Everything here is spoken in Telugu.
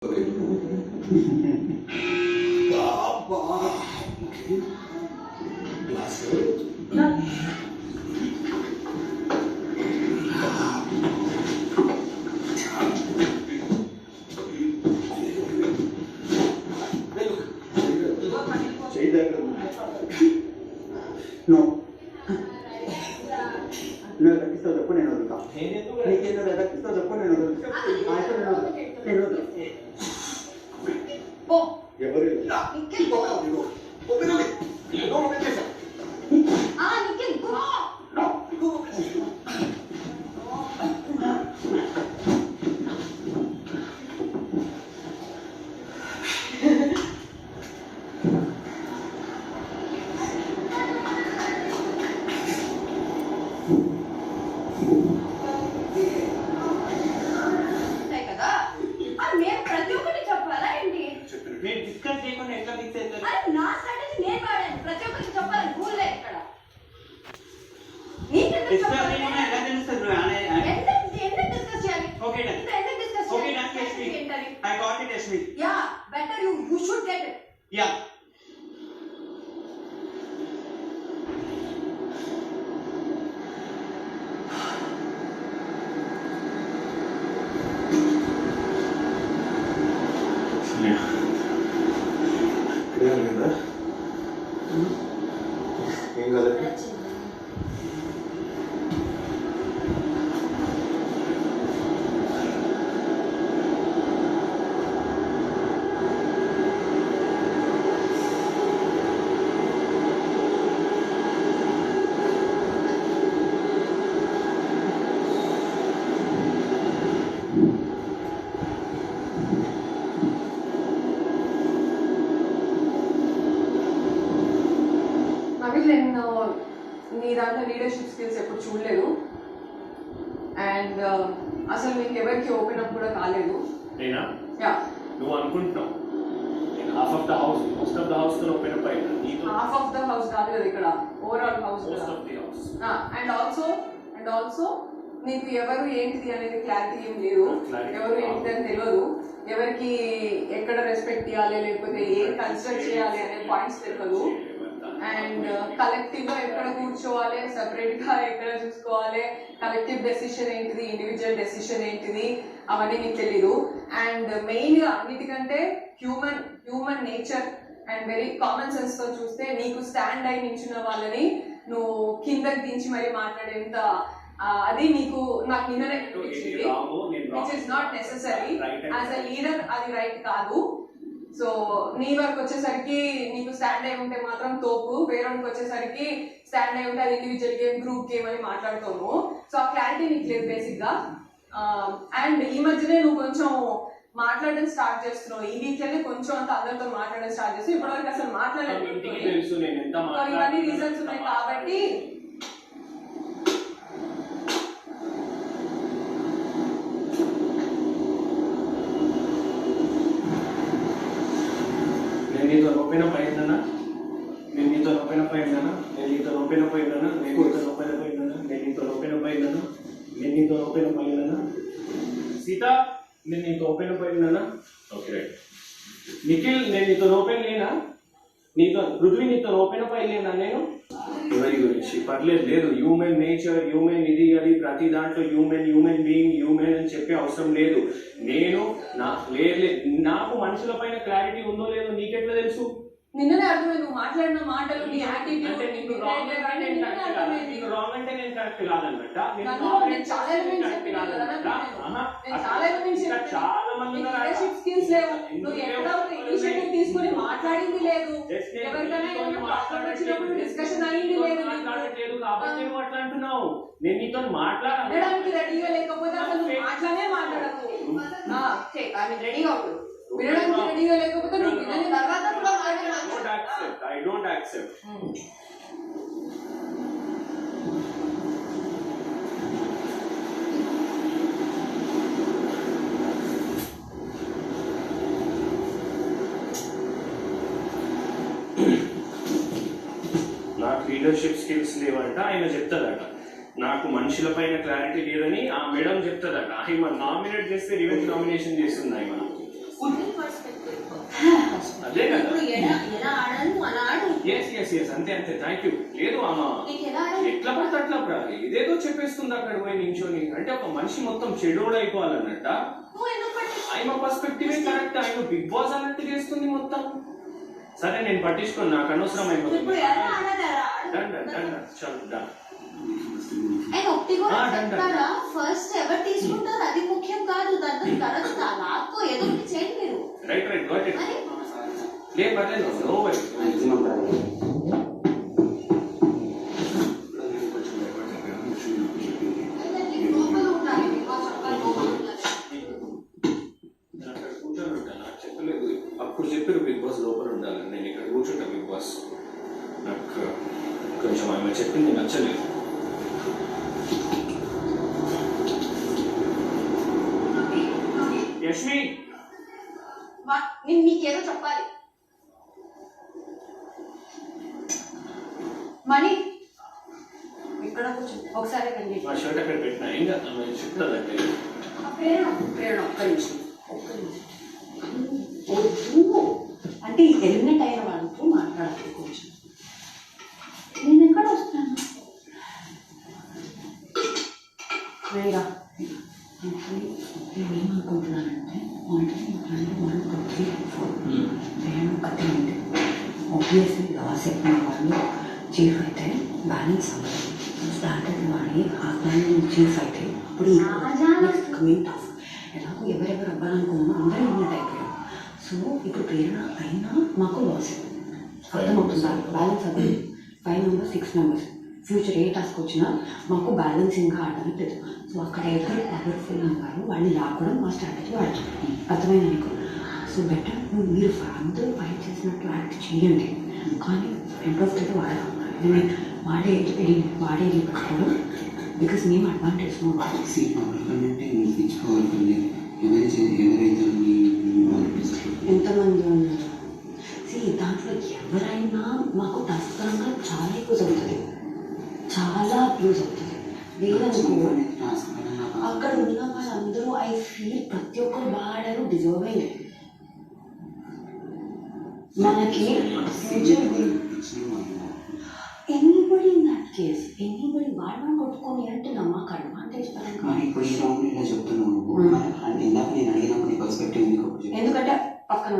I got it, Ashmi. Yeah, better you should get it. Yeah. నేను నీ దాంట్లో లీడర్షిప్ స్కిల్స్ ఎప్పుడు చూడలేదు అండ్ అసలు మీకు ఎవరికి ఓపెన్ అప్ కూడా కాలేదు. నేనా? యా, నువ్వు అనుకుంటున్నావు నేను half of the house most of the house తో ఓపెన్ అప్ అయినా. నీతో హాఫ్ ఆఫ్ ద హౌస్ కాదు కదా, ఇక్కడ overall house most of the house. And also నీకు ఎవరు ఏంటిది అనేది క్లారిటీ ఏం లేదు. ఎవరు ఏంటిది అని తెలియదు, ఎవరికి ఎక్కడ రెస్పెక్ట్ ఇవ్వాలి లేకపోతే ఏం కన్సిడర్ చేయాలి అనే పాయింట్స్ తెలియదు. అండ్ కలెక్టివ్ గా ఎక్కడ కూర్చోవాలి, సెపరేట్ గా ఎక్కడ చూసుకోవాలి, కలెక్టివ్ డెసిషన్ ఏంటిది, ఇండివిజువల్ డెసిషన్ ఏంటిది అవన్నీ నీకు తెలీదు. అండ్ మెయిన్ గా అన్నిటికంటే human nature and very common sense తో చూస్తే నీకు స్టాండ్ అయి నించున్న వాళ్ళని నువ్వు కిందకి దించి మరి మాట్లాడేంత అది నీకు నాకు నిన్ననే అనిపించింది. Which is not necessary as a leader, అది రైట్ కాదు. సో నీ వరకు వచ్చేసరికి నీకు స్టాండ్ అయి ఉంటే మాత్రం తోపు, వేరొకరికి వచ్చేసరికి స్టాండ్ అయి ఉంటే అది ఇండివిజువల్ గేమ్, గ్రూప్ గేమ్ అని మాట్లాడుతాము. సో ఆ క్లారిటీ నీకు లేదు బేసిక్ గా. అండ్ ఈ మధ్యనే నువ్వు కొంచెం మాట్లాడడం స్టార్ట్ చేస్తున్నావు. ఈ వీక్ లోనే కొంచెం అంత అందరితో మాట్లాడడం స్టార్ట్ చేస్తున్నావు. ఇప్పటివరకు అసలు మాట్లాడలేదు. ఇవన్నీ రీజన్స్ ఉన్నాయి కాబట్టి నీతో ఓపెన్ అప్ అయిందనా, నేను నీతో ఓపెన్ అప్ అయిందనా, నేను నీతో ఓపెన్ అప్ అయిందనా, నేను నీతో ఓపెన్ అప్ అయిందనా, నేను నీతో ఓపెన్ అప్ అయిందనా, నేను నీతో ఓపెన్ అప్ అయిందనా, సీత నేను నీతో ఓపెన్ అప్ అయిందనా. Okay right. నిఖిల్ నేను నీతో ఓపెన్ లేనా, నీతో పృథ్వీ నీతో ఓపెన్ అప్ అయ్యలేనా నేను? ఎవరి గురించి పర్లేదు, లేదు హ్యూమన్ నేచర్, హ్యూమన్ ఇది అది ప్రతి దాంట్లో హ్యూమన్ బీయింగ్ హ్యూమన్ అని చెప్పే అవసరం లేదు. నేను నాకు మనుషుల పైన క్లారిటీ ఉందో లేదో నీకెట్లా తెలుసు? నిన్ననే అర్థమైంది నువ్వు మాట్లాడిన మాటలు, నీ యాటిట్యూడ్. అంటే నీకు రాంగ్ అంటే నేను కరెక్ట్ కాదన్నట్ట. చాలా మంది స్కిల్స్ లేవు, నువ్వు ఎక్కడ ఇనిషియేటివ్ తీసుకొని మాట్లాడింది లేదు, ఎవరికైనా మాట్లాడొచ్చినప్పుడు డిస్కషన్ అయ్యింది లేదు. మాట్లాడట్లేదు కాబట్టి నువ్వు అట్లా అంటున్నావు. నేను నీతో మాట్లాడడానికి రెడీగా లేకపోతే అసలు మాట్లాడే మాట్లాడకు. రెడీగా ఉండు, వినడానికి రెడీగా లేకపోతే నువ్వు వినని తర్వాత కూడా I don't accept. నాకు లీడర్షిప్ స్కిల్స్ లేవంట ఆయన చెప్తాడట. నాకు మనుషుల పైన క్లారిటీ లేదని ఆ మేడం చెప్తాడట. ఆయన నామినేట్ చేస్తే రివెంజ్ నామినేషన్ చేస్తుంది ఆయన. ఎస్ అంతే థ్యాంక్ యూ. లేదు అమ్మా ఎట్లా పడితే అట్లా ఇదేదో చెప్పేస్తుంది అక్కడ పోయి నించోని. అంటే ఒక మనిషి మొత్తం చెడోడు అయిపోవాలన్నట్ట. ఆయన పర్స్పెక్టివ్ కరెక్ట్. ఆయన బిగ్ బాస్ అన్నట్టు చేస్తుంది మొత్తం. సరే నేను పట్టించుకోను, నాకు అనవసరం అయిపోతుంది. ఫస్ట్ ఎవరు తీసుకుంటారు అది ముఖ్యం కాదు. దాని తర్వాత లాక్కో ఏదో చేయండి మీరు. Right got it. లే పర్లేదు, నో వరీ. అప్పుడు చెప్పారు బిగ్ బాస్ లోపల ఉండాలని. నేను ఇక్కడ కూర్చుంటా. బిగ్ బాస్ నాకు కొంచెం ఆమె చెప్పింది నచ్చలేదు. యష్మి నేను మీకేదో చెప్పాలి. మణి ఇక్కడ ఒకసారి మా షర్ట్ అక్కడ పెట్టినా ఇంకా చెప్తాదంటే ప్రేరణ ఒక్క నిమిషం అంటే ఎలిమినేట్ అయిన వాళ్ళతో మాట్లాడాలి కొంచెం. నేను ఎక్కడ వస్తాను వేగా నేనేమనుకుంటున్నానంటే నేను కథ ఏంటి ఆబ్వియస్లీ లాస్ అయిపోయిన వాళ్ళు చీఫ్ అయితే బ్యాలెన్స్ అవ్వాలి. స్టార్టెడ్ వాడి ఆ బ్యాలెన్స్ చీఫ్ అయితే అప్పుడు నెక్స్ట్ కమింగ్ టాస్క్ ఎలాగో ఎవరెవరు అవ్వాలనుకున్నామో అందరూ ఇన్నట్ అయిపోయారు. సో ఇప్పుడు ప్రేరణ అయినా మాకు లాస్ అర్థమవుతుందా? బ్యాలెన్స్ అవ్వాలి. 5 members 6 members ఫ్యూచర్ ఏ టాస్క్ వచ్చినా మాకు బ్యాలెన్సింగ్గా ఆడలేదు. సో అక్కడ ఎవరు పవర్ఫుల్ అన్నారు వాళ్ళని లాక్కడం మా స్ట్రాటజీ వాడచ్చు. అర్థమైంది నీకు? సో బెటర్ మీరు అందరూ ఫైట్ చేసినట్టు యాక్ట్ చేయండి, కానీ ఎండ్ ఆఫ్ ది డే వాడే పెట్టుకోవడం బికాస్ మేము అడ్వాంటేజ్ ఎంతమంది ఉన్నారు. దాంట్లో ఎవరైనా మాకు టస్కంగా చాలా యూజ్ అవుతుంది, చాలా యూజ్ అవుతుంది. లేదనుకో అక్కడ ఉన్న వాళ్ళందరూ ఐ ఫీల్ ప్రతి ఒక్క వాడరు డిజర్వింగ్. మనకి anybody in that case anybody వాడమని కొట్టుకొని అంటే మాకు అడ్వాంటేజ్ పరంగా చెప్తున్నావు. ఇందాక నేను అడిగినప్పుడు ఎందుకంటే పక్కన